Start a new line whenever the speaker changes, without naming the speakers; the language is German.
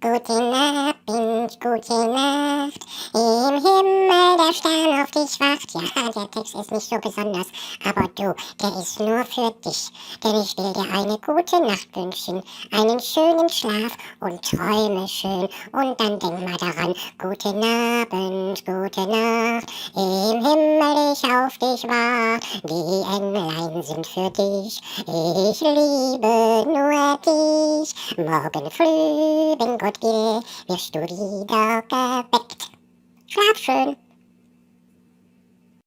Gute Abend, gute Nacht, im Himmel der Stern auf dich wacht. Ja, der Text ist nicht so besonders, aber du, der ist nur für dich. Denn ich will dir eine gute Nacht wünschen, einen schönen Schlaf und träume schön. Und dann denk mal daran, guten Abend, gute Nacht, im Himmel ich auf dich wart. Die Englein sind für dich, ich liebe nur dich. Morgen früh, wenn Gott will, wirst du wieder geweckt. Schlaf schön.